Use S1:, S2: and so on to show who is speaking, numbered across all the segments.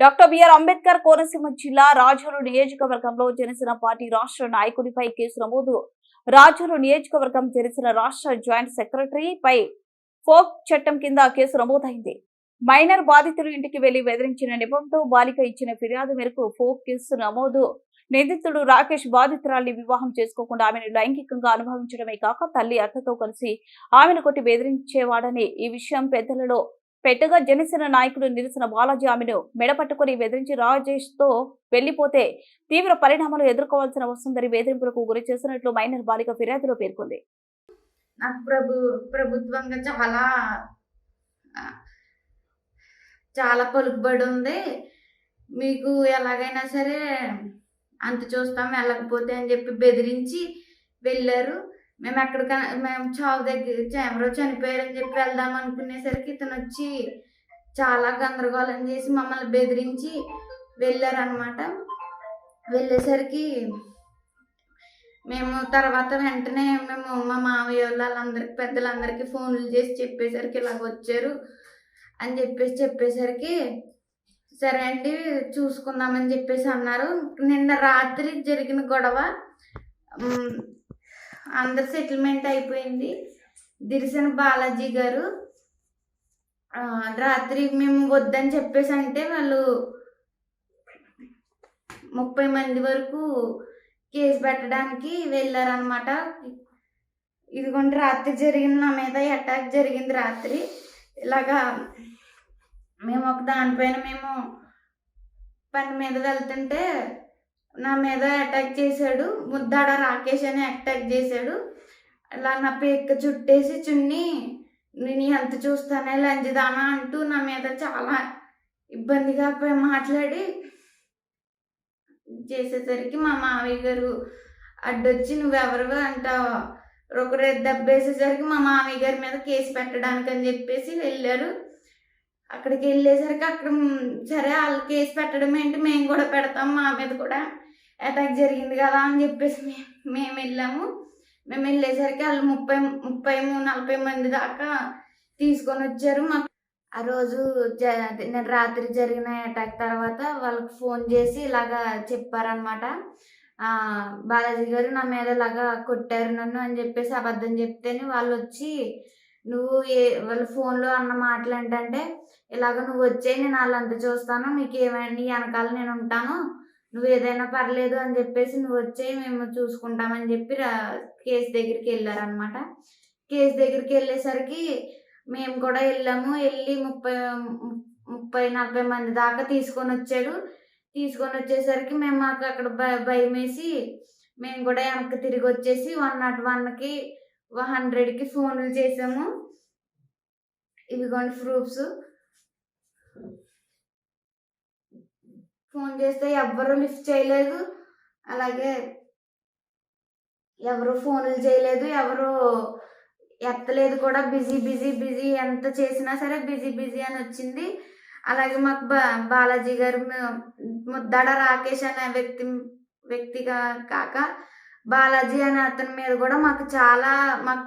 S1: Doctor BR Ambedkar Konaseema జిల్లా రాజోలు నియోజకవర్గంలో Janasena party రాష్ట్ర నాయకుడిపై కేసు నమోదు. రాజోలు నియోజకవర్గం జనసేన రాష్ట్ర జాయింట్ సెక్రటరీ పై ఫోక్ చట్టం కింద కేసు నమోదైంది. మైనర్ బాధితులు ఇంటికి వెళ్లి బెదిరించిన నెపంతో బాలిక ఇచ్చిన ఫిర్యాదు మేరకు ఫోక్ కేసు నమోదు. నిందితుడు రాకేష్ బాధితురాల్ని వివాహం చేసుకోకుండా ఆమెను లైంగికంగా అనుభవించడమే కాక తల్లి అత్తతో కలిసి ఆమెను కొట్టి బెదిరించేవాడని ఈ విషయం పెద్దలలో పెట్టగా జనసేన నాయకుడు నిరసన బాలాజీ ఆమెను మెడపట్టుకుని బెదిరించి రాజేష్ తో వెళ్లిపోతే తీవ్ర పరిణామాలు ఎదుర్కోవాల్సిన వస్తుందని బెదిరింపులకు గురి చేసినట్లు మైనర్ బాలిక ఫిర్యాదులో పేర్కొంది.
S2: ప్రభుత్వంగా చాలా పలుకుబడి ఉంది. మీకు ఎలాగైనా సరే అంత చూస్తాం వెళ్ళకపోతే అని చెప్పి బెదిరించి వెళ్ళారు. మేము చావు దగ్గర ఎవరో చనిపోయారని చెప్పి వెళ్దాం అనుకునేసరికి ఇతను వచ్చి చాలా గందరగోళం చేసి మమ్మల్ని బెదిరించి వెళ్ళారనమాట. వెళ్ళేసరికి మేము తర్వాత వెంటనే మా మామయ్య వాళ్ళందరికి పెద్దలందరికీ ఫోన్లు చేసి చెప్పేసరికి ఇలాగ వచ్చారు అని చెప్పేసరికి సరే అండి చూసుకుందామని చెప్పేసి అన్నారు. నిన్న రాత్రి జరిగిన గొడవ అందరు సెటిల్మెంట్ అయిపోయింది. దిరిసెన బాలాజీ గారు రాత్రి మేము వద్దని చెప్పేసి అంటే వాళ్ళు 30 మంది వరకు కేసు పెట్టడానికి వెళ్ళారనమాట. ఇదిగోండి రాత్రి జరిగింది, నా మీద అటాక్ జరిగింది రాత్రి. ఇలాగా మేము ఒక దానిపైన పని మీద వెళ్తుంటే నా మీద అటాక్ చేశాడు. ముద్దాడ రాకేష్ అని అటాక్ చేశాడు. అలా నా పేక చుట్టేసి చున్ని నేను ఎంత చూస్తానే లంజిదానా అంటూ నా మీద చాలా ఇబ్బందిగా మాట్లాడి చేసేసరికి మా మావయ్య గారు అడ్డొచ్చి నువ్వెవరు అంటావు ఒకరు దెబ్బేసేసరికి మా మావయ్య గారి మీద కేసు పెట్టడానికి అని చెప్పేసి వెళ్ళారు. అక్కడికి వెళ్ళేసరికి అక్కడ సరే వాళ్ళు కేసు పెట్టడం ఏంటి, మేము కూడా పెడతాం, మా మీద కూడా అటాక్ జరిగింది కదా అని చెప్పేసి మేము వెళ్ళాము. మేము వెళ్ళేసరికి వాళ్ళు 30-40 మంది దాకా తీసుకొని వచ్చారు. మాకు ఆ రోజు రాత్రి జరిగిన అటాక్ తర్వాత వాళ్ళకి ఫోన్ చేసి ఇలాగా చెప్పారనమాట. బాలాజీ గారు నా మీద ఇలాగా కొట్టారు నన్ను అని చెప్పేసి అబద్ధం చెప్తేనే వాళ్ళు వచ్చి నువ్వు వాళ్ళ ఫోన్లో అన్న మాటలు ఏంటంటే ఇలాగ నువ్వు వచ్చే నేను వాళ్ళంతా చూస్తాను, మీకు ఏమైనా నీ వెనకాల నేను ఉంటాను, నువ్వు ఏదైనా పర్లేదు అని చెప్పేసి నువ్వు వచ్చే మేము చూసుకుంటామని చెప్పి కేసు దగ్గరికి వెళ్ళారనమాట. కేసు దగ్గరికి వెళ్ళేసరికి మేము కూడా వెళ్ళాము. వెళ్ళి 30-40 మంది దాకా తీసుకొని వచ్చాడు. తీసుకొని వచ్చేసరికి మేము మాకు అక్కడ భయం వేసి మేము కూడా వెనక్కి తిరిగి వచ్చేసి 101కి 100కి ఫోన్లు చేసాము. ఇవిగోండి ప్రూఫ్స్. ఫోన్ చేస్తే ఎవ్వరూ లిఫ్ట్ చేయలేదు. అలాగే ఎవరు ఫోన్లు చేయలేదు, ఎవరు ఎత్తలేదు కూడా. బిజీ ఎంత చేసినా సరే బిజీ అని వచ్చింది. అలాగే మాకు బాలాజీ గారు ముద్దాడ రాకేష్ అనే వ్యక్తిగా కాక బాలాజీ అనే అతని మీద కూడా మాకు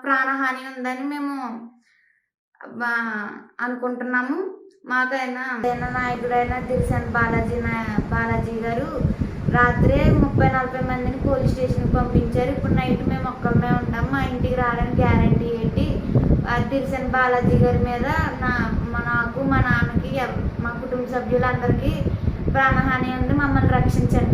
S2: ప్రాణహాని ఉందని మేము అనుకుంటున్నాము. మాకైనా నాయకుడైన దిరిసెన బాలాజీ గారు రాత్రే 30-40 మందిని పోలీస్ స్టేషన్కి పంపించారు. ఇప్పుడు నైట్ మేము ఒక్కరిమే ఉంటాము. మా ఇంటికి రావడానికి గ్యారంటీ ఏంటి? దిరిసెన బాలాజీ గారి మీద నాకు మా నాన్నకి మా కుటుంబ సభ్యులందరికీ ప్రాణహాని ఉంది. మమ్మల్ని రక్షించండి.